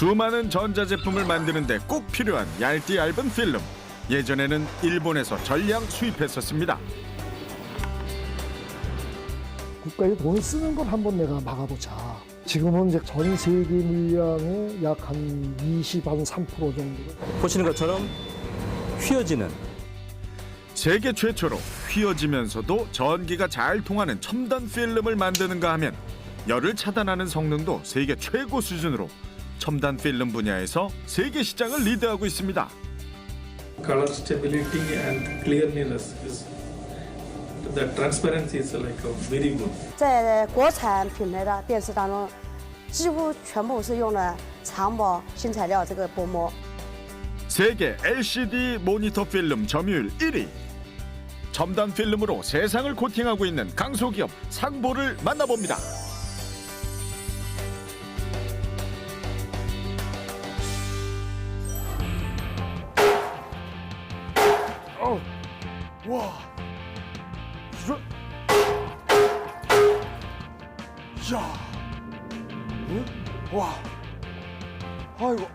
수많은 전자제품을 만드는데 꼭 필요한 얇디 얇은 필름. 예전에는 일본에서 전량 수입했었습니다. 국가에 돈을 쓰는 걸 한번 내가 막아보자. 지금은 이제 전 세계 물량의 약 한 3% 정도. 보시는 것처럼 휘어지는 세계 최초로 휘어지면서도 전기가 잘 통하는 첨단 필름을 만드는가 하면 열을 차단하는 성능도 세계 최고 수준으로 첨단 필름 분야에서 세계 시장을 리드하고 있습니다. Color stability and clearness is the transparency is like very good. 在国产品牌的电视当中，几乎全部是用了长毛新材料这个薄膜。 세계 LCD 모니터 필름 점유율 1위. 첨단 필름으로 세상을 코팅하고 있는 강소기업 상보를 만나봅니다. 와, 이런, 야, 와, 아이고,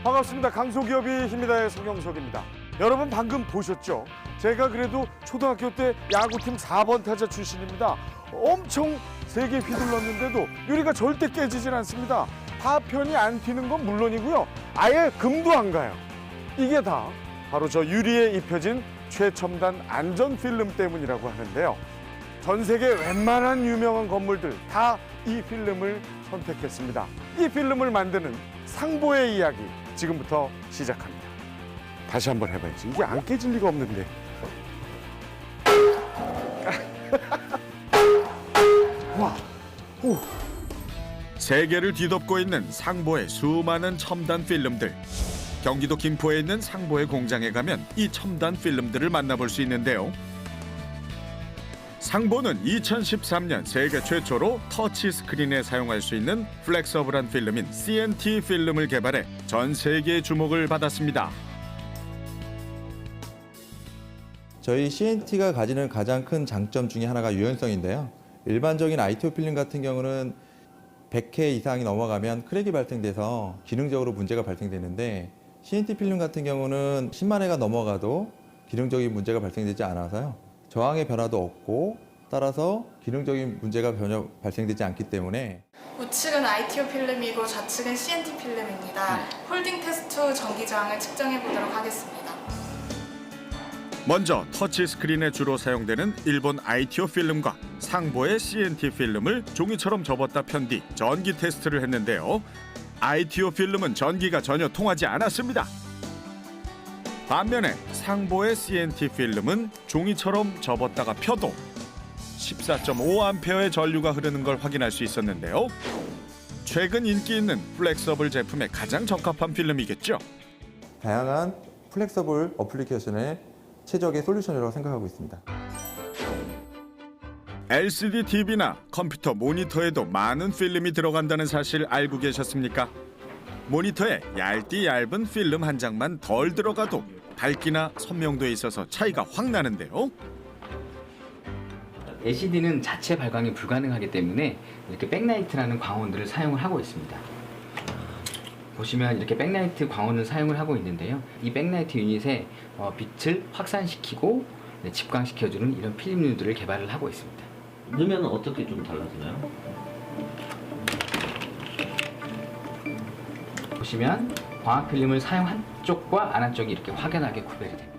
반갑습니다. 강소기업이 힘이다의 성영석입니다. 여러분 방금 보셨죠? 제가 그래도 초등학교 때 야구팀 4번 타자 출신입니다. 엄청 세게 휘둘렀는데도 유리가 절대 깨지질 않습니다. 파편이 안 튀는 건 물론이고요. 아예 금도 안 가요. 이게 다 바로 저 유리에 입혀진 최첨단 안전 필름 때문이라고 하는데요. 전 세계 웬만한 유명한 건물들 다 이 필름을 선택했습니다. 이 필름을 만드는 상보의 이야기 지금부터 시작합니다. 다시 한번 해봐야지. 이게 안 깨질 리가 없는데. 와, 오. 세계를 뒤덮고 있는 상보의 수많은 첨단 필름들. 경기도 김포에 있는 상보의 공장에 가면 이 첨단 필름들을 만나볼 수 있는데요. 상보는 2013년 세계 최초로 터치 스크린에 사용할 수 있는 플렉서블한 필름인 CNT 필름을 개발해 전 세계의 주목을 받았습니다. 저희 CNT가 가지는 가장 큰 장점 중에 하나가 유연성인데요. 일반적인 ITO 필름 같은 경우는 100회 이상이 넘어가면 크랙이 발생돼서 기능적으로 문제가 발생되는데 CNT 필름 같은 경우는 10만 회가 넘어가도 기능적인 문제가 발생되지 않아서요. 저항의 변화도 없고 따라서 기능적인 문제가 전혀 발생되지 않기 때문에 우측은 ITO 필름이고 좌측은 CNT 필름입니다. 홀딩 테스트 후 전기 저항을 측정해 보도록 하겠습니다. 먼저 터치 스크린에 주로 사용되는 일본 ITO 필름과 상보의 CNT 필름을 종이처럼 접었다 편 뒤 전기 테스트를 했는데요. ITO 필름은 전기가 전혀 통하지 않았습니다. 반면에 상보의 CNT 필름은 종이처럼 접었다가 펴도 14.5A의 전류가 흐르는 걸 확인할 수 있었는데요. 최근 인기 있는 플렉서블 제품에 가장 적합한 필름이겠죠. 다양한 플렉서블 어플리케이션의 최적의 솔루션이라고 생각하고 있습니다. LCD TV나 컴퓨터 모니터에도 많은 필름이 들어간다는 사실 알고 계셨습니까? 모니터에 얇디 얇은 필름 한 장만 덜 들어가도 밝기나 선명도에 있어서 차이가 확 나는데요. LCD는 자체 발광이 불가능하기 때문에 이렇게 백라이트라는 광원들을 사용을 하고 있습니다. 보시면 이렇게 백라이트 광원을 사용을 하고 있는데요. 이 백라이트 유닛에 빛을 확산시키고 집광시켜주는 이런 필름류들을 개발을 하고 있습니다. 넣으면 어떻게 좀 달라지나요? 보시면 광학 필름을 사용한 쪽과 안 한 쪽이 이렇게 확연하게 구별이 됩니다.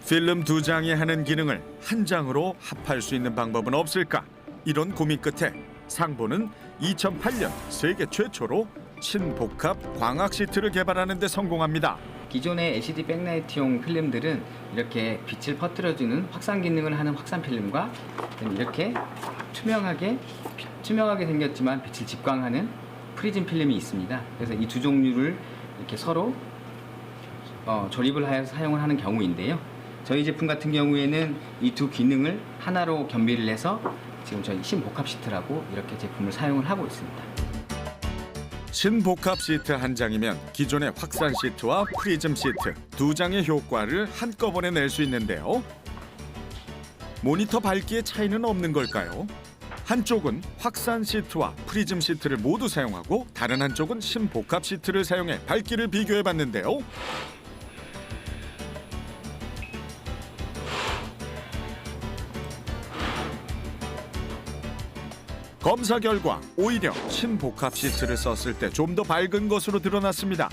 필름 두 장이 하는 기능을 한 장으로 합할 수 있는 방법은 없을까? 이런 고민 끝에 상보는 2008년 세계 최초로 친복합 광학 시트를 개발하는 데 성공합니다. 기존의 LCD 백라이트용 필름들은 이렇게 빛을 퍼뜨려주는 확산 기능을 하는 확산 필름과 이렇게 투명하게 생겼지만 빛을 집광하는 프리즘 필름이 있습니다. 그래서 이 두 종류를 이렇게 서로 조립을 하여서 사용을 하는 경우인데요. 저희 제품 같은 경우에는 이 두 기능을 하나로 겸비를 해서 지금 저희 신복합 시트라고 이렇게 제품을 사용을 하고 있습니다. 신복합 시트 한 장이면 기존의 확산 시트와 프리즘 시트 두 장의 효과를 한꺼번에 낼 수 있는데요. 모니터 밝기의 차이는 없는 걸까요? 한쪽은 확산 시트와 프리즘 시트를 모두 사용하고 다른 한쪽은 신복합 시트를 사용해 밝기를 비교해 봤는데요. 검사 결과 오히려 신복합 시트를 썼을 때 좀 더 밝은 것으로 드러났습니다.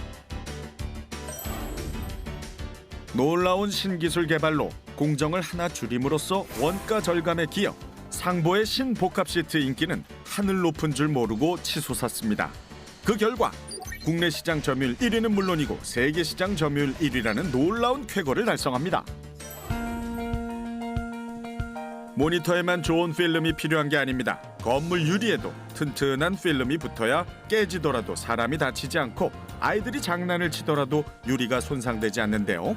놀라운 신기술 개발로 공정을 하나 줄임으로써 원가 절감에 기여 상보의 신복합 시트 인기는 하늘 높은 줄 모르고 치솟았습니다. 그 결과 국내 시장 점유율 1위는 물론이고 세계 시장 점유율 1위라는 놀라운 쾌거를 달성합니다. 모니터에만 좋은 필름이 필요한 게 아닙니다. 건물 유리에도 튼튼한 필름이 붙어야 깨지더라도 사람이 다치지 않고 아이들이 장난을 치더라도 유리가 손상되지 않는데요.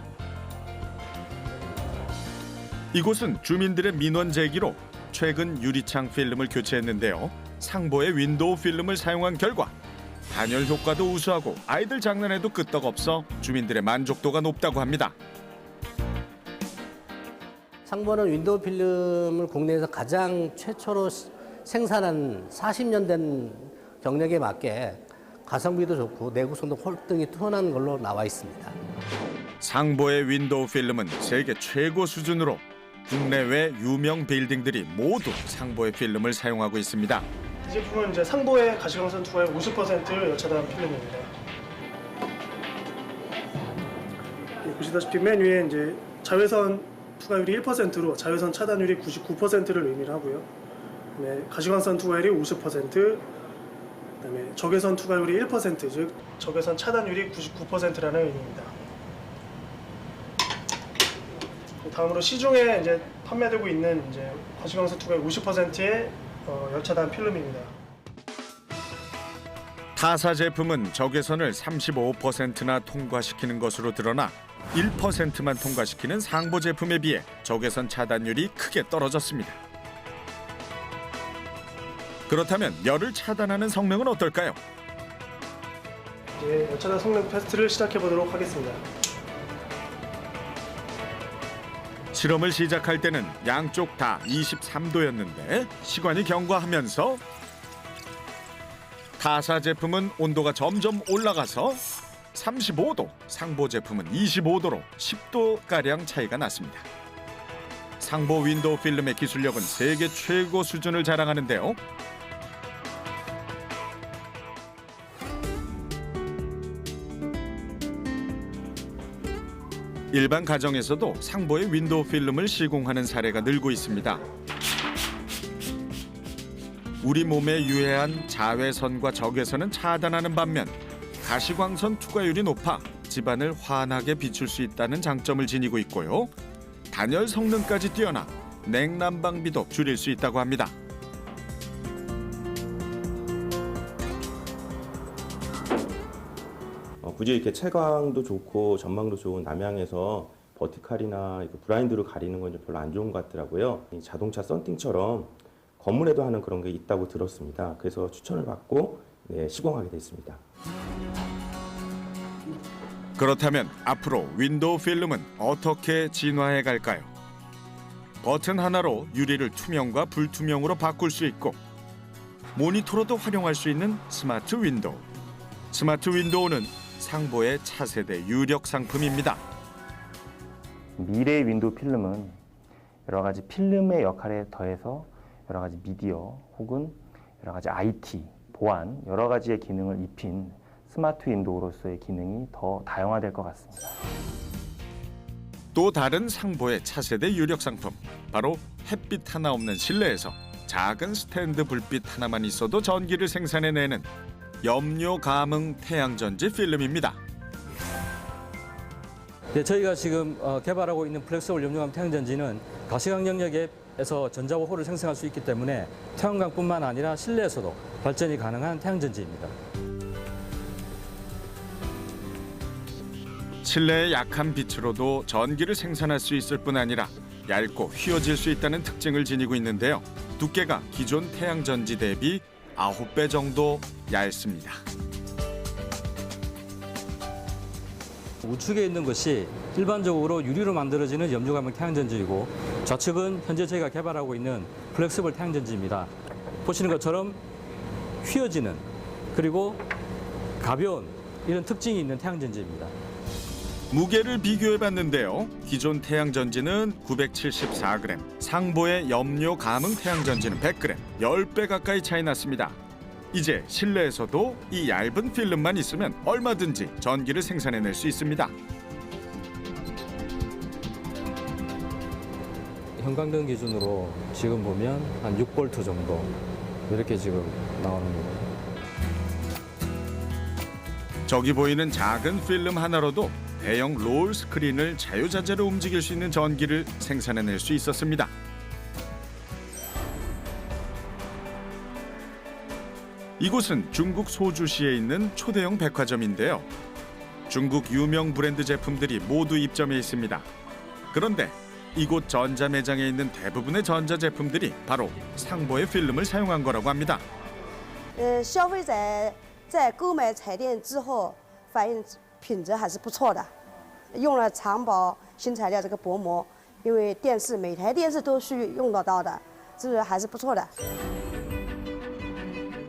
이곳은 주민들의 민원 제기로 최근 유리창 필름을 교체했는데요. 상보의 윈도우 필름을 사용한 결과 단열 효과도 우수하고 아이들 장난에도 끄떡없어 주민들의 만족도가 높다고 합니다. 상보는 윈도우 필름을 국내에서 가장 최초로 생산한 40년 된 경력에 맞게 가성비도 좋고 내구성도 홀등이 뛰어난 걸로 나와 있습니다. 상보의 윈도우 필름은 세계 최고 수준으로 국내외 유명 빌딩들이 모두 상보의 필름을 사용하고 있습니다. 이 제품은 이제 상보의 가시광선 투과의 50%를 여차단 필름입니다. 보시다시피 맨 위에 이제 자외선 투과율이 1%로 자외선 차단율이 99%를 의미를 하고요. 그다음에 가시광선 투과율이 50%, 그다음에 적외선 투과율이 1%, 즉 적외선 차단율이 99%라는 의미입니다. 다음으로 시중에 이제 판매되고 있는 이제 가시광선 투과율 50%의 여차단 필름입니다. 타사 제품은 적외선을 35%나 통과시키는 것으로 드러나 1%만 통과시키는 상보 제품에 비해 적외선 차단율이 크게 떨어졌습니다. 그렇다면 열을 차단하는 성능은 어떨까요? 이제 여차단 성능 테스트를 시작해 보도록 하겠습니다. 실험을 시작할 때는 양쪽 다 23도였는데 시간이 경과하면서 타사 제품은 온도가 점점 올라가서 35도, 상보 제품은 25도로 10도가량 차이가 났습니다. 상보 윈도우 필름의 기술력은 세계 최고 수준을 자랑하는데요. 일반 가정에서도 상보의 윈도우 필름을 시공하는 사례가 늘고 있습니다. 우리 몸에 유해한 자외선과 적외선은 차단하는 반면 가시광선 투과율이 높아 집안을 환하게 비출 수 있다는 장점을 지니고 있고요. 단열 성능까지 뛰어나 냉난방비도 줄일 수 있다고 합니다. 굳이 이렇게 채광도 좋고 전망도 좋은 남향에서 버티칼이나 블라인드로 가리는 건 좀 별로 안 좋은 것 같더라고요. 이 자동차 썬팅처럼 건물에도 하는 그런 게 있다고 들었습니다. 그래서 추천을 받고 시공하게 됐습니다. 그렇다면 앞으로 윈도우 필름은 어떻게 진화해 갈까요? 버튼 하나로 유리를 투명과 불투명으로 바꿀 수 있고 모니터로도 활용할 수 있는 스마트 윈도우. 스마트 윈도우는 상보의 차세대 유력 상품입니다. 미래의 윈도우 필름은 여러 가지 필름의 역할에 더해서 여러 가지 미디어 혹은 여러 가지 IT, 보안 여러 가지의 기능을 입힌 스마트 윈도우로서의 기능이 더 다양화될 것 같습니다. 또 다른 상보의 차세대 유력 상품, 바로 햇빛 하나 없는 실내에서 작은 스탠드 불빛 하나만 있어도 전기를 생산해내는 염료 감응 태양전지 필름입니다. 네, 저희가 지금 개발하고 있는 플렉서블 염료감 태양전지는 가시광 영역에서 전자와 호를 생성할 수 있기 때문에 태양광뿐만 아니라 실내에서도 발전이 가능한 태양전지입니다. 실내의 약한 빛으로도 전기를 생산할 수 있을 뿐 아니라 얇고 휘어질 수 있다는 특징을 지니고 있는데요. 두께가 기존 태양전지 대비 9배 정도 얇습니다. 우측에 있는 것이 일반적으로 유리로 만들어지는 염료감응 태양전지이고 좌측은 현재 저희가 개발하고 있는 플렉서블 태양전지입니다. 보시는 것처럼 휘어지는 그리고 가벼운 이런 특징이 있는 태양전지입니다. 무게를 비교해 봤는데요. 기존 태양전지는 974g, 상보의 염료 감응 태양전지는 100g, 10배 가까이 차이 났습니다. 이제 실내에서도 이 얇은 필름만 있으면 얼마든지 전기를 생산해낼 수 있습니다. 형광등 기준으로 지금 보면 한 6V 정도 이렇게 지금 나오는 거예요. 저기 보이는 작은 필름 하나로도 대형 롤 스크린을 자유자재로 움직일 수 있는 전기를 생산해낼 수 있었습니다. 이곳은 중국 소주시에 있는 초대형 백화점인데요. 중국 유명 브랜드 제품들이 모두 입점해 있습니다. 그런데 이곳 전자 매장에 있는 대부분의 전자 제품들이 바로 상보의 필름을 사용한 거라고 합니다. 消费者在购买彩电之后，反映品质还是不错的。用了长宝新材料这个薄膜，因为电视每台电视都需用得到的，这个还是不错的。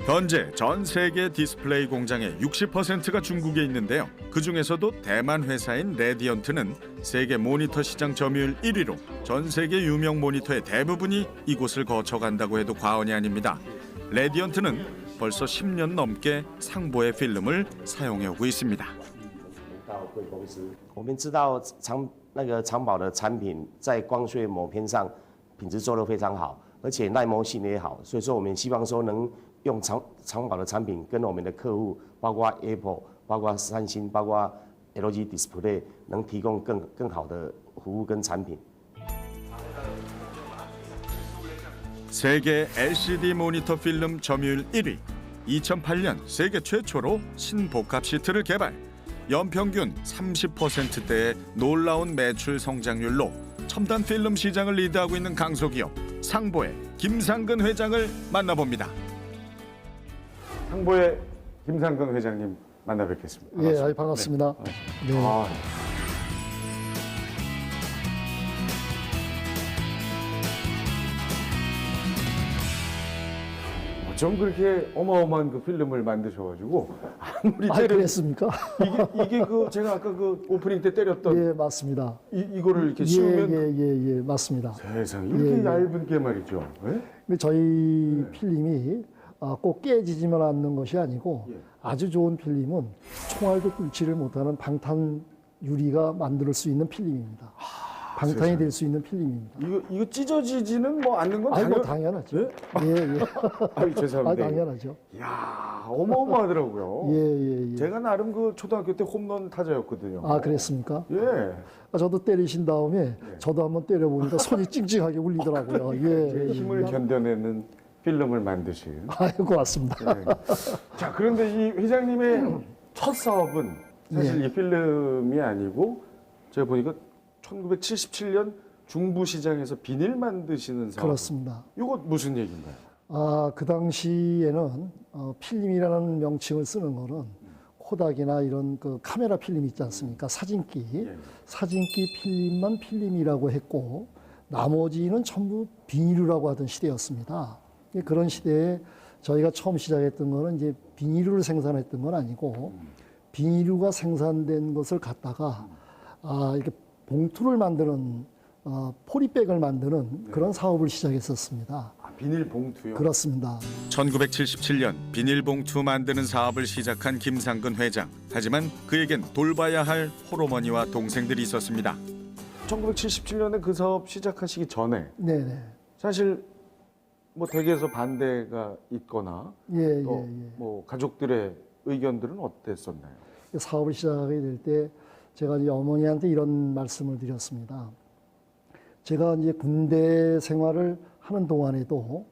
현재 전 세계 디스플레이 공장의 60%가 중국에 있는데요. 그중에서도 대만 회사인 레디언트는 세계 모니터 시장 점유율 1위로 전 세계 유명 모니터의 대부분이 이곳을 거쳐간다고 해도 과언이 아닙니다. 레디언트는 벌써 10년 넘게 상보의 필름을 사용해 오고 있습니다. 我们知道长宝的产品在光学膜片上品质做得非常好，而且耐磨性也好，所以说我们希望说能用长宝的产品跟我们的客户，包括 Apple、包括三星、包括 LG Display， 能提供更好的服务跟产品。 세계 LCD 모니터 필름 점유율 1위, 2008년 세계 최초로 신복합 시트를 개발, 연평균 30%대의 놀라운 매출 성장률로 첨단 필름 시장을 리드하고 있는 강소기업 상보의 김상근 회장을 만나봅니다. 상보의 김상근 회장님 만나 뵙겠습니다. 반갑습니다. 예, 반갑습니다. 네. 네. 아, 좀 그렇게 어마어마한 그 필름을 만드셔가지고 아무리 그랬습니까? 이게 그 제가 아까 그 오프닝 때 때렸던 예, 맞습니다. 이거를 이렇게 씌우면 예, 맞습니다. 세상 이렇게 얇은 게 말이죠. 예? 근데 저희 필름이 꼭 깨지지만 않는 것이 아니고 아주 좋은 필름은 총알도 뚫지를 못하는 방탄 유리가 만들 수 있는 필름입니다. 방탄이 될 수 있는 필름입니다. 이거 찢어지지는 뭐 않는 건 당연하죠. 예? 예. 아유, 죄송합니다. 당연하죠. 이야, 어마어마하더라고요. 예. 제가 나름 그 초등학교 때 홈런 타자였거든요. 아, 그랬습니까? 예. 저도 때리신 다음에 저도 한번 때려보니까 손이 찡찡하게 울리더라고요. 제 힘을 견뎌내는 필름을 만드신. 아이고, 고맙습니다. 예. 자, 그런데 이 회장님의 첫 사업은 사실 이 필름이 아니고 제가 보니까 1977년 중부 시장에서 비닐 만드시는 사업. 그렇습니다. 이거 무슨 얘기인가요? 그 당시에는 필름이라는 명칭을 쓰는 거는 코닥이나 이런 그 카메라 필름 있지 않습니까? 사진기 필름만 필름이라고 했고 나머지는 전부 비닐이라고 하던 시대였습니다. 그런 시대에 저희가 처음 시작했던 거는 이제 비닐을 생산했던 건 아니고 비닐가 생산된 것을 갖다가 이렇게 봉투를 만드는 포리백을 만드는 그런 사업을 시작했었습니다. 비닐 봉투요? 그렇습니다. 1977년 비닐봉투 만드는 사업을 시작한 김상근 회장. 하지만 그에겐 돌봐야 할 홀어머니와 동생들이 있었습니다. 1977년에 그 사업 시작하시기 전에 네네. 사실 뭐 댁에서 반대가 있거나 또 뭐 가족들의 의견들은 어땠었나요? 사업을 시작하게 될 때 제가 이제 어머니한테 이런 말씀을 드렸습니다. 제가 이제 군대 생활을 하는 동안에도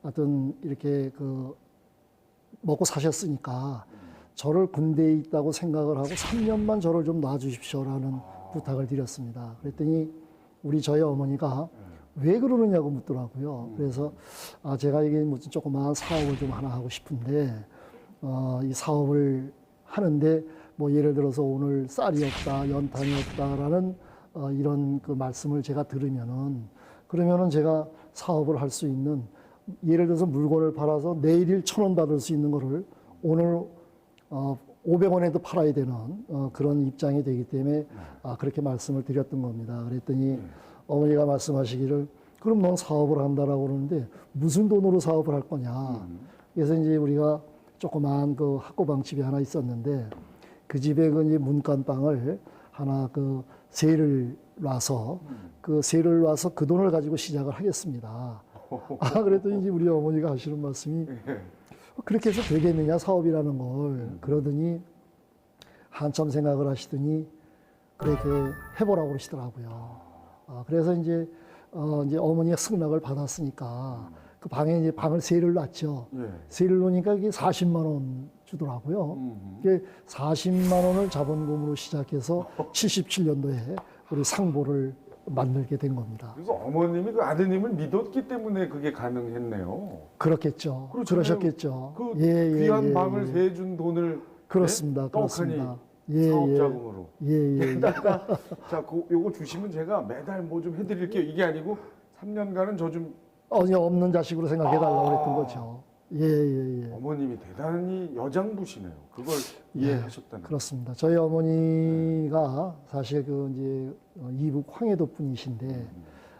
하여튼 이렇게 그 먹고 사셨으니까 저를 군대에 있다고 생각을 하고 3년만 저를 좀 놔주십시오라는 부탁을 드렸습니다. 그랬더니 저희 어머니가 왜 그러느냐고 묻더라고요. 그래서 제가 이게 무슨 조그마한 사업을 좀 하나 하고 싶은데 이 사업을 하는데 뭐 예를 들어서 오늘 쌀이 없다, 연탄이 없다라는 이런 그 말씀을 제가 들으면은 그러면은 제가 사업을 할 수 있는 예를 들어서 물건을 팔아서 내일 1,000원 받을 수 있는 거를 오늘 500원에도 팔아야 되는 그런 입장이 되기 때문에 그렇게 말씀을 드렸던 겁니다. 그랬더니 어머니가 말씀하시기를 그럼 넌 사업을 한다라고 그러는데 무슨 돈으로 사업을 할 거냐. 그래서 이제 우리가 조그마한 그 학고방집이 하나 있었는데 그 집에 그 이제 문간방을 하나 그 세를 놔서 그 세를 놔서 그 돈을 가지고 시작을 하겠습니다. 그랬더니 이제 우리 어머니가 하시는 말씀이 그렇게 해서 되겠느냐 사업이라는 걸 그러더니 한참 생각을 하시더니 그렇게 해보라고 그러시더라고요. 그래서 이제 어머니가 승낙을 받았으니까 그 방에 이제 방을 세를 놨죠. 세를 놓으니까 이게 40만 원 주더라고요. 이게 40만 원을 자본금으로 시작해서 77년도에 우리 상보를 만들게 된 겁니다. 그래서 어머님이 그 아드님을 믿었기 때문에 그게 가능했네요. 그렇겠죠. 그렇잖아요. 그러셨겠죠. 그 귀한 방을 세준 돈을 그렇습니다. 떡하니 그렇습니다. 사업자금으로. 게다가 자, 요거 주시면 제가 매달 뭐 좀 해드릴게요. 이게 아니고 3년간은 저 좀 없는 자식으로 생각해달라고 그랬던 거죠. 어머님이 대단히 여장부시네요. 그걸 이해하셨다는. 그렇습니다. 저희 어머니가 사실 그 이제 이북 황해도 분이신데,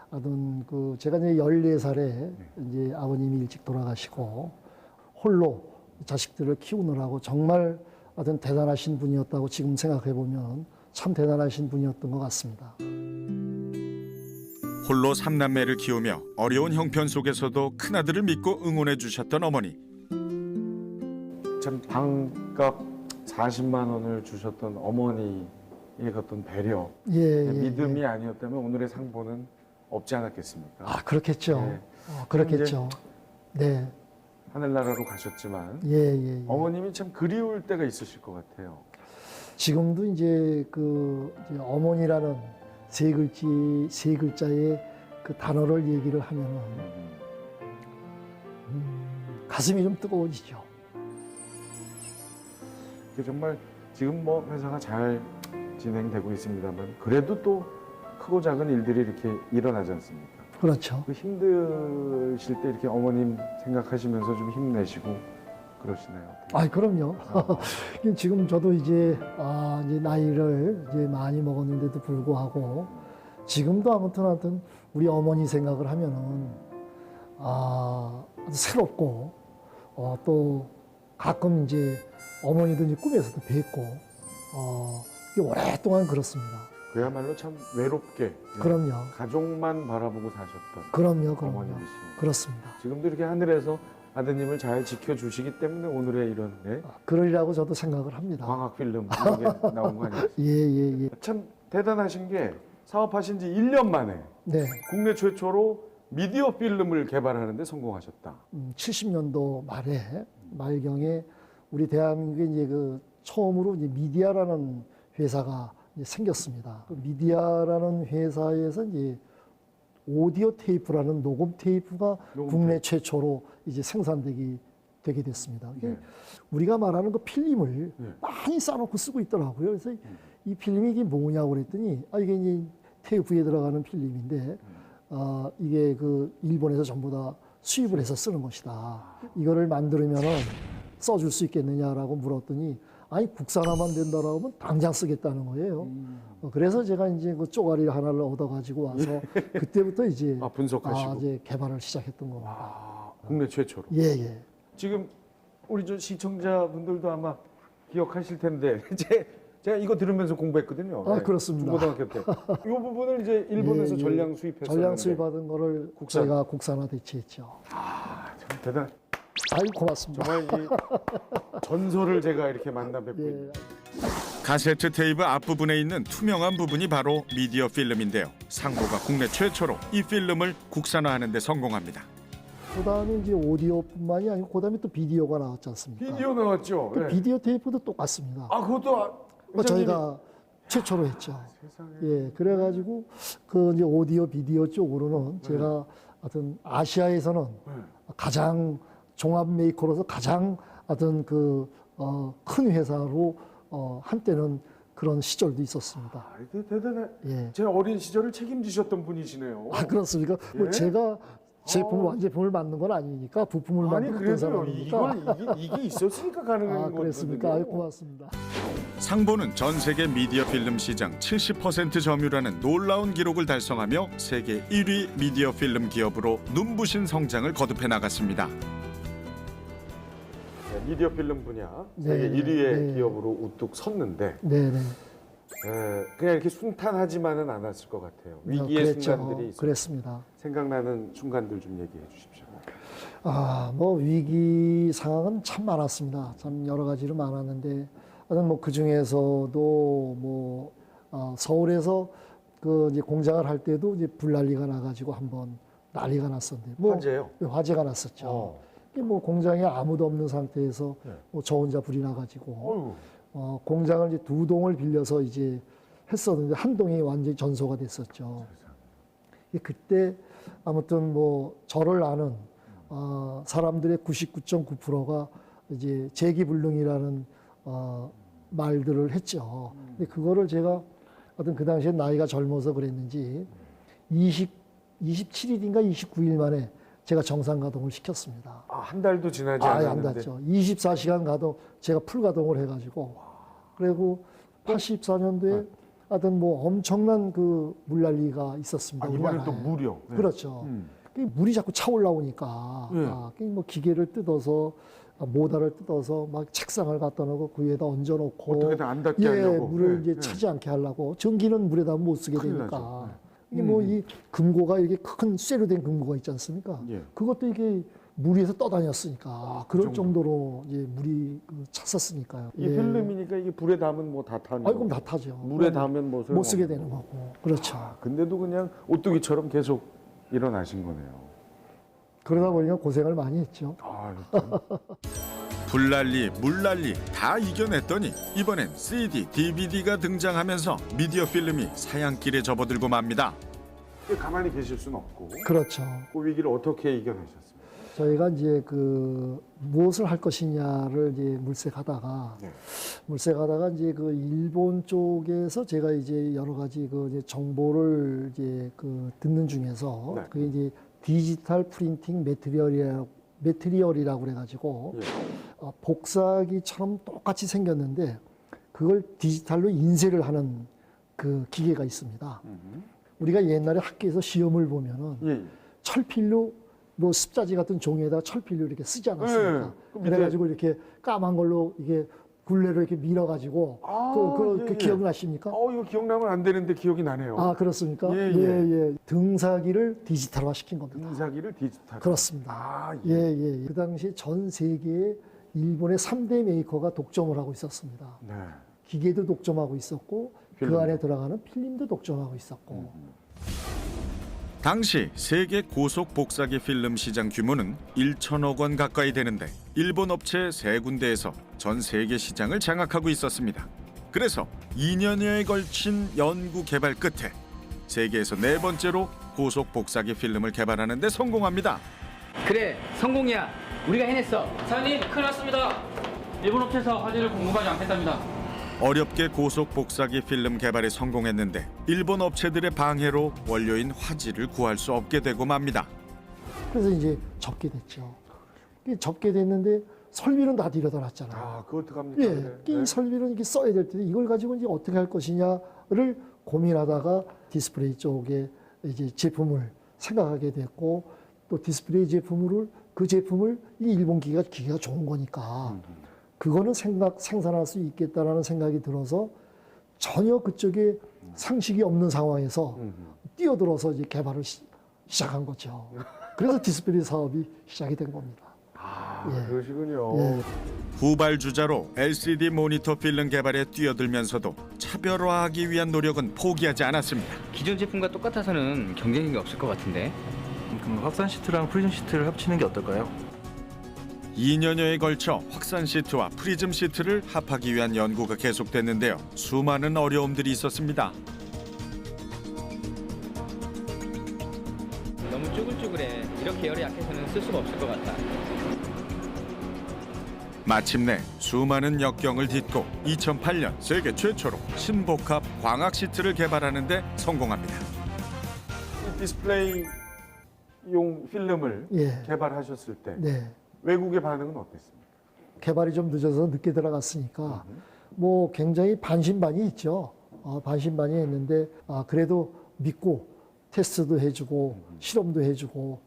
하여튼 그 제가 이제 14살에 이제 아버님이 일찍 돌아가시고 홀로 자식들을 키우느라고 정말 하여튼 대단하신 분이었다고 지금 생각해 보면 참 대단하신 분이었던 것 같습니다. 홀로 3남매를 키우며 어려운 형편 속에서도 큰아들을 믿고 응원해 주셨던 어머니. 참 방값 40만 원을 주셨던 어머니의 어떤 배려, 믿음이 아니었다면 오늘의 상보는 없지 않았겠습니까? 그렇겠죠. 그렇겠죠. 네. 하늘나라로 가셨지만 어머님이 참 그리울 때가 있으실 것 같아요. 지금도 이제 그 이제 어머니라는 세 글자의 그 단어를 얘기를 하면은 가슴이 좀 뜨거워지죠. 정말 지금 뭐 회사가 잘 진행되고 있습니다만 그래도 또 크고 작은 일들이 이렇게 일어나지 않습니까? 그렇죠. 그 힘드실 때 이렇게 어머님 생각하시면서 좀 힘내시고 그러시나요? 그럼요. 지금 저도 이제 나이를 이제 많이 먹었는데도 불구하고 지금도 아무튼 우리 어머니 생각을 하면은 아주 새롭고 또 가끔 이제 어머니도 이제 꿈에서도 뵙고 오랫동안 그렇습니다. 그야말로 참 외롭게 그럼요. 가족만 바라보고 사셨던 그럼요. 어머님이시죠. 그렇습니다. 지금도 이렇게 하늘에서 아드님을 잘 지켜주시기 때문에 오늘의 이런 그러리라고 저도 생각을 합니다. 광학 필름 이런 게 나온 거 아니에요? 예. 참 대단하신 게 사업하신 지 1년 만에 국내 최초로 미디어 필름을 개발하는 데 성공하셨다. 70년도 말경에 우리 대한민국에 이제 그 처음으로 이제 미디아라는 회사가 이제 생겼습니다. 그 미디아라는 회사에서 이제 오디오 테이프라는 녹음 테이프가 국내 최초로 이제 되게 됐습니다. 우리가 말하는 그 필름을 많이 싸놓고 쓰고 있더라고요. 그래서 이 필름이 이게 뭐냐고 그랬더니 이게 이제 테이프에 들어가는 필름인데 이게 그 일본에서 전부 다 수입을 해서 쓰는 것이다. 이거를 만들면은 써줄 수 있겠느냐라고 물었더니 국산화만 된다라고 하면 당장 쓰겠다는 거예요. 그래서 제가 이제 그 쪼가리 하나를 얻어가지고 와서 그때부터 이제 분석하시고 이제 개발을 시작했던 겁니다. 국내 최초로. 지금 우리 저 시청자분들도 아마 기억하실 텐데 제가 이거 들으면서 공부했거든요. 그렇습니다. 중고등학교 때. 이 부분을 이제 일본에서 전량 수입해서 전량 수입받은 거를 저희가 국산화 대체했죠. 참 대단. 고맙습니다. 정말 이 전설을 제가 이렇게 만나 뵙고 있습니다. 카세트 테이프 앞부분에 있는 투명한 부분이 바로 미디어 필름인데요. 상보가 국내 최초로 이 필름을 국산화하는 데 성공합니다. 그다음에 이제 오디오뿐만이 아니고 그다음에 또 비디오가 나왔지 않습니까? 비디오 나왔죠. 비디오 테이프도 똑같습니다. 그것도 저희가 최초로 했죠. 그래가지고 그 이제 오디오 비디오 쪽으로는 제가 하여튼 아시아에서는 가장 종합 메이커로서 가장 하여튼 큰 회사로 한때는 그런 시절도 있었습니다. 대단해. 제 어린 시절을 책임지셨던 분이시네요. 그렇습니까? 제가 제품 완제품을 만든 건 아니니까 부품을 아니 만든 그래도 사람이니까. 이게 있었으니까 가능한 그랬습니까? 거거든요. 고맙습니다. 상보는 전 세계 미디어 필름 시장 70% 점유라는 놀라운 기록을 달성하며 세계 1위 미디어 필름 기업으로 눈부신 성장을 거듭해 나갔습니다. 네, 미디어 필름 분야 네, 세계 1위의 네. 기업으로 우뚝 섰는데 네네. 그냥 이렇게 순탄하지만은 않았을 것 같아요. 위기의 그랬죠. 순간들이 있었죠. 그랬습니다. 생각나는 순간들 좀 얘기해 주십시오. 뭐 위기 상황은 참 많았습니다. 참 여러 가지로 많았는데, 그 중에서도 서울에서 그 이제 공장을 할 때도 이제 불난리가 나가지고 한번 난리가 났었는데, 화재요? 화재가 났었죠. 이게 공장에 아무도 없는 상태에서 저 혼자 불이 나가지고 공장을 이제 2동을 빌려서 이제 했었는데 한 동이 완전히 전소가 됐었죠. 그때 아무튼 저를 아는 사람들의 99.9%가 이제 재기불능이라는 말들을 했죠. 근데 그거를 제가 하여튼 그 당시에 나이가 젊어서 그랬는지 27일인가 29일 만에 제가 정상 가동을 시켰습니다. 한 달도 지나지 안 않았는데. 됐죠. 24시간 가동, 제가 풀 가동을 해가지고. 그리고 84년도에 하여튼 엄청난 그 물난리가 있었습니다. 이번엔 또 우리나라에. 물이요. 네. 그렇죠. 물이 자꾸 차 올라오니까 기계를 뜯어서 모다를 뜯어서 막 책상을 갖다 놓고 그 위에다 얹어놓고 어떻게든 안 닿게 하려고. 물을 이제 차지 않게 하려고. 전기는 물에다 못 쓰게 큰일 되니까. 나죠. 이게 이 금고가 이렇게 큰 쇠로 된 금고가 있지 않습니까? 그것도 이게 물 위에서 떠다녔으니까 그럴 정도로 이제 물이 찼었으니까요. 이 필름이니까 이게 불에 닿으면 다 타는 그럼 다 타죠. 물에 닿으면 못 쓰게 되는 거고. 그렇죠. 근데도 그냥 오뚜기처럼 계속 일어나신 거네요. 그러다 보니까 고생을 많이 했죠. 불난리, 물난리 다 이겨냈더니 이번엔 CD, DVD가 등장하면서 미디어 필름이 사양길에 접어들고 맙니다. 가만히 계실 수는 없고. 그렇죠. 그 위기를 어떻게 이겨내셨습니까? 저희가 이제 무엇을 할 것이냐를 이제 물색하다가 이제 그 일본 쪽에서 제가 이제 여러 가지 이제 정보를 이제 듣는 중에서 그게 이제 디지털 프린팅 매트리얼이라고 그래가지고 복사기처럼 똑같이 생겼는데 그걸 디지털로 인쇄를 하는 그 기계가 있습니다. 우리가 옛날에 학교에서 시험을 보면은 철필로 습자지 같은 종이에다가 철필로 이렇게 쓰지 않았습니까? 그래가지고 이렇게 까만 걸로 이게 굴레로 이렇게 밀어가지고 그 기억나십니까? 이거 기억나면 안 되는데 기억이 나네요. 그렇습니까? 예. 등사기를 디지털화 시킨 겁니다. 등사기를 디지털. 그렇습니다. 예. 그 당시 전 세계에 일본의 3대 메이커가 독점을 하고 있었습니다. 기계도 독점하고 있었고 그 안에 들어가는 필름도 독점하고 있었고. 당시 세계 고속 복사기 필름 시장 규모는 1천억 원 가까이 되는데 일본 업체 3군데에서 전 세계 시장을 장악하고 있었습니다. 그래서 2년여에 걸친 연구 개발 끝에 세계에서 4번째로 고속 복사기 필름을 개발하는 데 성공합니다. 그래, 성공이야. 우리가 해냈어. 사장님, 큰일 났습니다. 일본 업체에서 화재를 공급하지 않겠답니다. 어렵게 고속 복사기 필름 개발에 성공했는데 일본 업체들의 방해로 원료인 화질을 구할 수 없게 되고 맙니다. 그래서 이제 접게 됐죠. 접게 됐는데 설비는 다 들여다놨잖아요. 그거 어떡합니까? 이 설비는 이렇게 써야 될 텐데 이걸 가지고 이제 어떻게 할 것이냐를 고민하다가 디스플레이 쪽에 이제 제품을 생각하게 됐고 또 디스플레이 제품을 이 일본 기계가 좋은 거니까 그거는 생산할 수 있겠다라는 생각이 들어서 전혀 그쪽에 상식이 없는 상황에서 뛰어들어서 이제 개발을 시작한 거죠. 그래서 디스플레이 사업이 시작이 된 겁니다. 그러시군요. 후발주자로 LCD 모니터 필름 개발에 뛰어들면서도 차별화하기 위한 노력은 포기하지 않았습니다. 기존 제품과 똑같아서는 경쟁력이 없을 것 같은데. 그럼 확산 시트랑 프리즘 시트를 합치는 게 어떨까요? 2년여에 걸쳐 확산 시트와 프리즘 시트를 합하기 위한 연구가 계속됐는데요. 수많은 어려움들이 있었습니다. 너무 쭈글쭈글해. 이렇게 열이 약해서는 쓸 수가 없을 것 같아. 마침내 수많은 역경을 딛고 2008년 세계 최초로 신복합 광학 시트를 개발하는 데 성공합니다. 디스플레이 플라스틱용 필름을 예. 개발하셨을 때 네. 외국의 반응은 어땠습니까? 개발이 좀 늦어서 늦게 들어갔으니까 뭐 굉장히 반신반의 있죠. 반신반의했는데 그래도 믿고 테스트도 해주고 실험도 해주고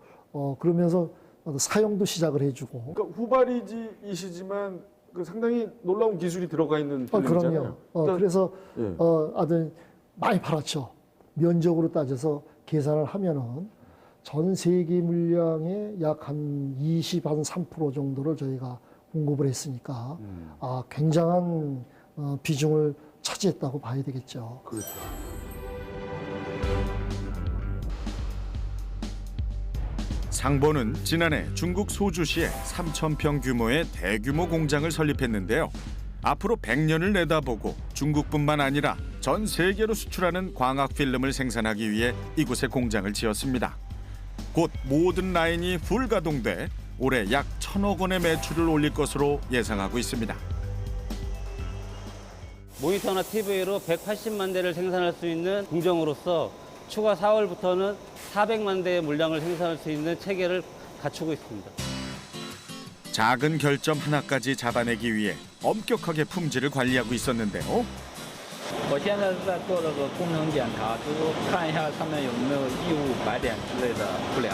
그러면서 사용도 시작을 해주고. 그러니까 후발이시지만 그 상당히 놀라운 기술이 들어가 있는 필름이잖아요. 그럼요. 그래서 예. 아주 많이 팔았죠. 면적으로 따져서 계산을 하면은 전 세계 물량의 약 한 23% 정도를 저희가 공급을 했으니까 굉장한 비중을 차지했다고 봐야 되겠죠. 그렇죠. 상보는 지난해 중국 소주시에 3,000평 규모의 대규모 공장을 설립했는데요. 앞으로 100년을 내다보고 중국뿐만 아니라 전 세계로 수출하는 광학 필름을 생산하기 위해 이곳에 공장을 지었습니다. 곧 모든 라인이 풀가동돼 올해 약 1,000억 원의 매출을 올릴 것으로 예상하고 있습니다. 모니터나 TV로 180만 대를 생산할 수 있는 공정으로서 추가 4월부터는 400만 대의 물량을 생산할 수 있는 체계를 갖추고 있습니다. 작은 결점 하나까지 잡아내기 위해 엄격하게 품질을 관리하고 있었는데요. 我现在是在做这个工程检查，就是说看一下上面有没有异物、白点之类的不良。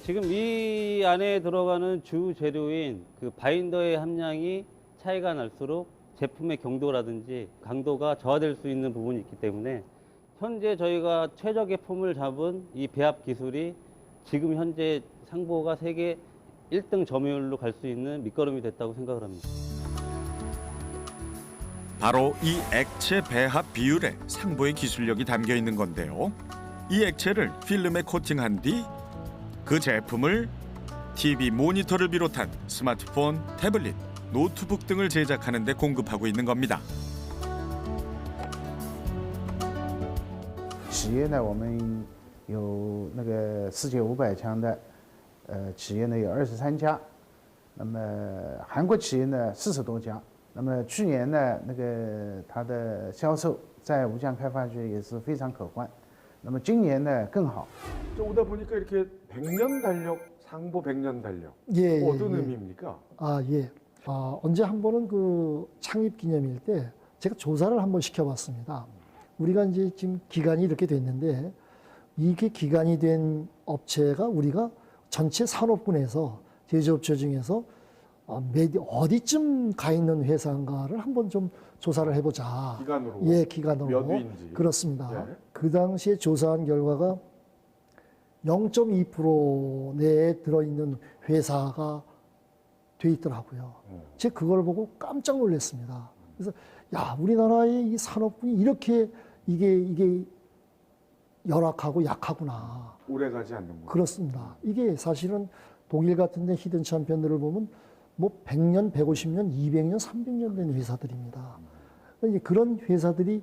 지금 이 안에 들어가는 주 재료인 그 바인더의 함량이 차이가 날수록 제품의 경도라든지 강도가 저하될 수 있는 부분이 있기 때문에 현재 저희가 최적의 폼을 잡은 이 배합 기술이 지금 현재 상보가 세계 1등 점유율로 갈 수 있는 밑거름이 됐다고 생각을 합니다. 바로 이 액체 배합 비율에 상보의 기술력이 담겨 있는 건데요. 이 액체를 필름에 코팅한 뒤 그 제품을 TV 모니터를 비롯한 스마트폰, 태블릿, 노트북 등을 제작하는 데 공급하고 있는 겁니다. 企业呢，我们有那个世界500强的企业呢有23家，那么韩国企业呢40多家。那么去年呢，那个它的销售在吴江开发区也是非常可观。那么今年呢更好。 오다 보니까 이렇게 100년 달력, 상보 100년 달력. 예, 어떤 예. 의미입니까? 예. 언제 한 번은 그 창립 기념일 때 제가 조사를 한번 시켜봤습니다. 우리가 이제 지금 기간이 이렇게 됐는데 이게 기간이 된 업체가 우리가 전체 산업군에서 제조업체 중에서 어디쯤 가 있는 회사인가를 한번 좀 조사를 해보자. 기간으로? 예, 기간으로. 몇 위인지? 그렇습니다. 예. 그 당시에 조사한 결과가 0.2% 내에 들어있는 회사가 돼 있더라고요. 제가 그걸 보고 깜짝 놀랐습니다. 그래서 야, 우리나라의 이 산업군이 이렇게 이게 열악하고 약하구나. 오래 가지 않는구나. 그렇습니다. 이게 사실은 독일 같은 데 히든 챔피언들을 보면 뭐 100년, 150년, 200년, 300년 된 회사들입니다. 이제 그런 회사들이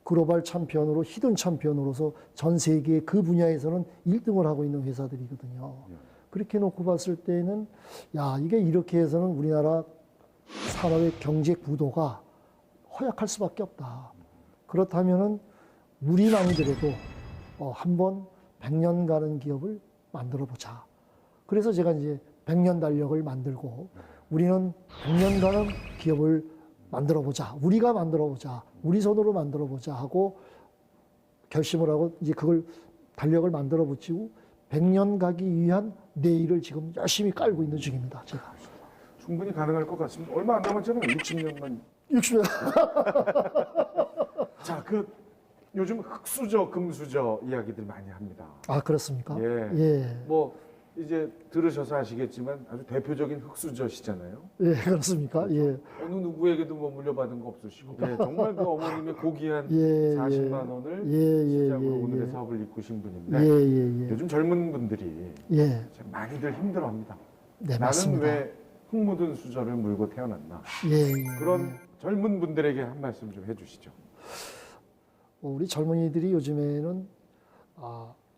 글로벌 챔피언으로 히든 챔피언으로서 전 세계 그 분야에서는 1등을 하고 있는 회사들이거든요. 그렇게 놓고 봤을 때는 야, 이게 이렇게 해서는 우리나라 산업의 경제 구도가 허약할 수밖에 없다. 그렇다면은 우리는 아니더라도 한번 100년 가는 기업을 만들어 보자. 그래서 제가 이제 100년 달력을 만들고 우리는 100년 가는 기업을 만들어 보자. 우리가 만들어 보자. 우리 손으로 만들어 보자 하고 결심을 하고 이제 그걸 달력을 만들어 붙이고 100년 가기 위한 내일을 지금 열심히 깔고 있는 중입니다. 제가. 충분히 가능할 것 같습니다. 얼마 안 남았잖아요. 60년만. 60년. 자, 요즘 흑수저, 금수저 이야기들 많이 합니다. 아, 그렇습니까? 예. 예. 뭐 이제 들으셔서 아시겠지만 아주 대표적인 흑수저시잖아요. 예, 그렇습니까? 예. 어느 누구에게도 뭐 물려받은 거 없으시고 정말 그 어머님의 고귀한 예, 40만 원을 시작으로 오늘의 사업을 이끄신 분인데 요즘 젊은 분들이 참 많이들 힘들어합니다. 네, 나는 맞습니다. 왜 흙 묻은 수저를 물고 태어났나. 그런 젊은 분들에게 한 말씀 좀 해주시죠. 우리 젊은이들이 요즘에는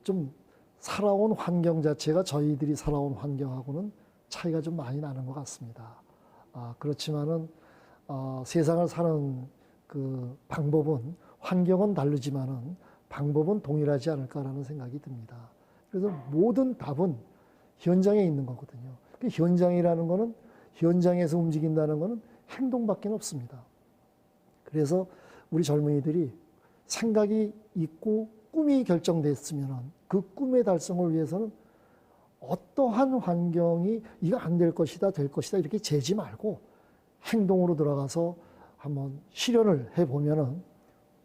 좀 살아온 환경 자체가 저희들이 살아온 환경하고는 차이가 좀 많이 나는 것 같습니다. 그렇지만은 세상을 사는 그 방법은 환경은 다르지만은 방법은 동일하지 않을까라는 생각이 듭니다. 그래서 모든 답은 현장에 있는 거거든요. 그 현장이라는 거는 현장에서 움직인다는 거는 행동밖에 없습니다. 그래서 우리 젊은이들이 생각이 있고 꿈이 결정됐으면 그 꿈의 달성을 위해서는 어떠한 환경이 이거 안 될 것이다, 될 것이다 이렇게 재지 말고 행동으로 들어가서 한번 실현을 해보면은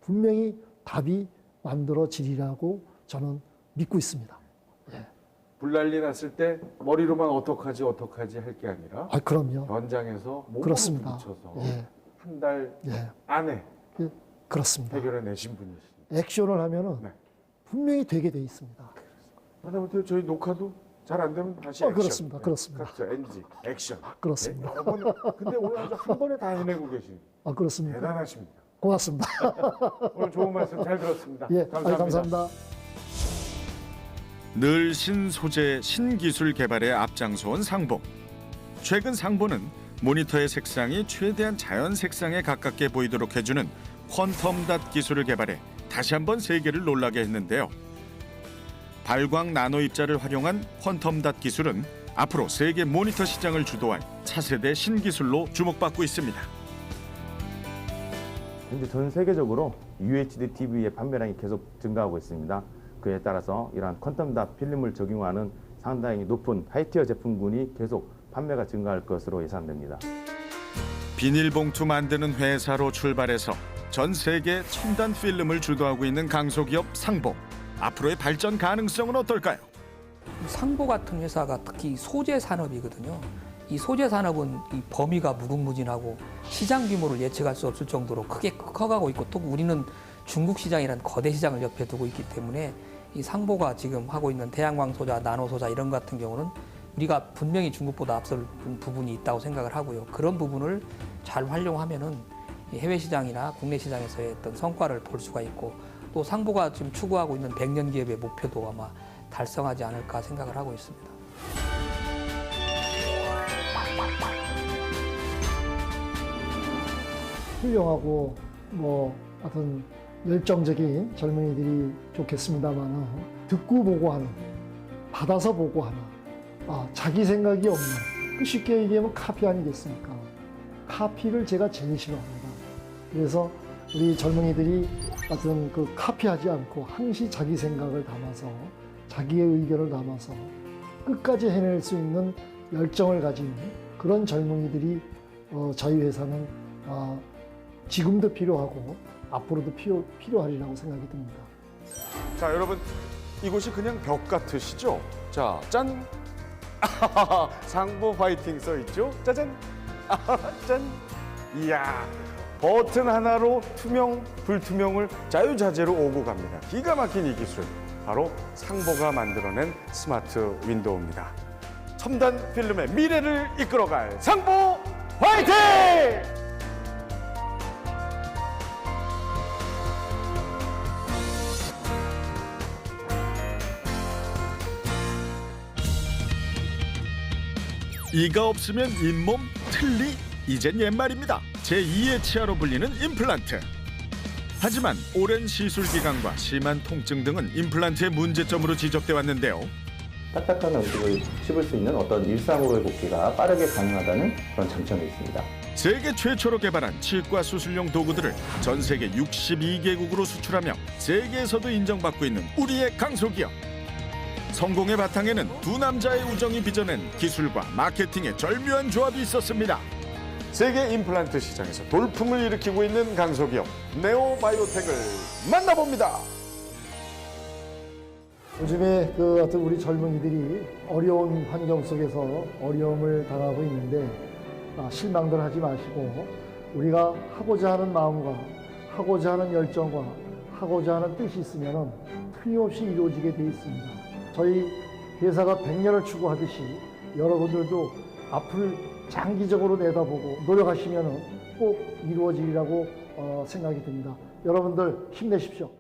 분명히 답이 만들어지리라고 저는 믿고 있습니다. 불난리 났을 때 머리로만 어떡하지 할 게 아니라 그럼요. 현장에서 몸으로 그렇습니다. 부딪혀서 예. 한 달 안에 그렇습니다. 해결해내신 분이십니다. 액션을 하면은 분명히 되게 돼 있습니다. 하다못해 저희 녹화도 잘 안 되면 다시 액션. 그렇습니다. 그렇습니다. 그렇죠. NG, 액션. 그렇습니다. 네, 여러 번, 근데 오늘 아주 한 번에 다 해내고 계십니다. 그렇습니다. 대단하십니다. 고맙습니다. 오늘 좋은 말씀 잘 들었습니다. 예, 감사합니다. 감사합니다. 늘 신소재, 신기술 개발에 앞장서온 상보. 최근 상보는 모니터의 색상이 최대한 자연 색상에 가깝게 보이도록 해주는 퀀텀 닷 기술을 개발해 다시 한번 세계를 놀라게 했는데요. 발광 나노 입자를 활용한 퀀텀 닷 기술은 앞으로 세계 모니터 시장을 주도할 차세대 신기술로 주목받고 있습니다. 현재 전 세계적으로 UHD TV의 판매량이 계속 증가하고 있습니다. 그에 따라서 이러한 퀀텀 닷 필름을 적용하는 상당히 높은 하이티어 제품군이 계속 판매가 증가할 것으로 예상됩니다. 비닐봉투 만드는 회사로 출발해서 전 세계 첨단 필름을 주도하고 있는 강소기업 상보. 앞으로의 발전 가능성은 어떨까요? 상보 같은 회사가 특히 소재 산업이거든요. 이 소재 산업은 이 범위가 무궁무진하고 시장 규모를 예측할 수 없을 정도로 크게 커가고 있고 또 우리는 중국 시장이라는 거대 시장을 옆에 두고 있기 때문에 이 상보가 지금 하고 있는 태양광 소자, 나노 소자 이런 것 같은 경우는 우리가 분명히 중국보다 앞설 부분이 있다고 생각을 하고요. 그런 부분을 잘 활용하면은 해외 시장이나 국내 시장에서의 어떤 성과를 볼 수가 있고 또 상보가 지금 추구하고 있는 100년 기업의 목표도 아마 달성하지 않을까 생각을 하고 있습니다. 훌륭하고 어떤 열정적인 젊은이들이 좋겠습니다만 듣고 보고 하는, 받아서 보고 하는, 자기 생각이 없는, 쉽게 얘기하면 카피 아니겠습니까? 카피를 제가 제일 싫어합니다. 그래서 우리 젊은이들이 어떤 그 카피하지 않고 항시 자기 생각을 담아서 자기의 의견을 담아서 끝까지 해낼 수 있는 열정을 가진 그런 젊은이들이 저희 회사는 지금도 필요하고 앞으로도 필요하리라고 생각이 듭니다. 자, 여러분 이곳이 그냥 벽 같으시죠? 자, 짠! 상보 화이팅 써 있죠? 짜잔! 짠! 이야, 버튼 하나로 투명, 불투명을 자유자재로 오고 갑니다. 기가 막힌 이 기술, 바로 상보가 만들어낸 스마트 윈도우입니다. 첨단 필름의 미래를 이끌어갈 상보 화이팅! 이가 없으면 잇몸, 틀니, 이젠 옛말입니다. 제2의 치아로 불리는 임플란트. 하지만 오랜 시술 기간과 심한 통증 등은 임플란트의 문제점으로 지적돼 왔는데요. 딱딱한 음식을 씹을 수 있는 어떤 일상으로의 복귀가 빠르게 가능하다는 그런 장점이 있습니다. 세계 최초로 개발한 치과 수술용 도구들을 전 세계 62개국으로 수출하며 세계에서도 인정받고 있는 우리의 강소기업. 성공의 바탕에는 두 남자의 우정이 빚어낸 기술과 마케팅의 절묘한 조합이 있었습니다. 세계 임플란트 시장에서 돌풍을 일으키고 있는 강소기업 네오바이오텍을 만나봅니다. 요즘에 어떤 우리 젊은이들이 어려운 환경 속에서 어려움을 당하고 있는데 실망들 하지 마시고 우리가 하고자 하는 마음과 하고자 하는 열정과 하고자 하는 뜻이 있으면 틀림없이 이루어지게 돼 있습니다. 저희 회사가 100년을 추구하듯이 여러분들도 앞을 장기적으로 내다보고 노력하시면 꼭 이루어지리라고 생각이 듭니다. 여러분들 힘내십시오.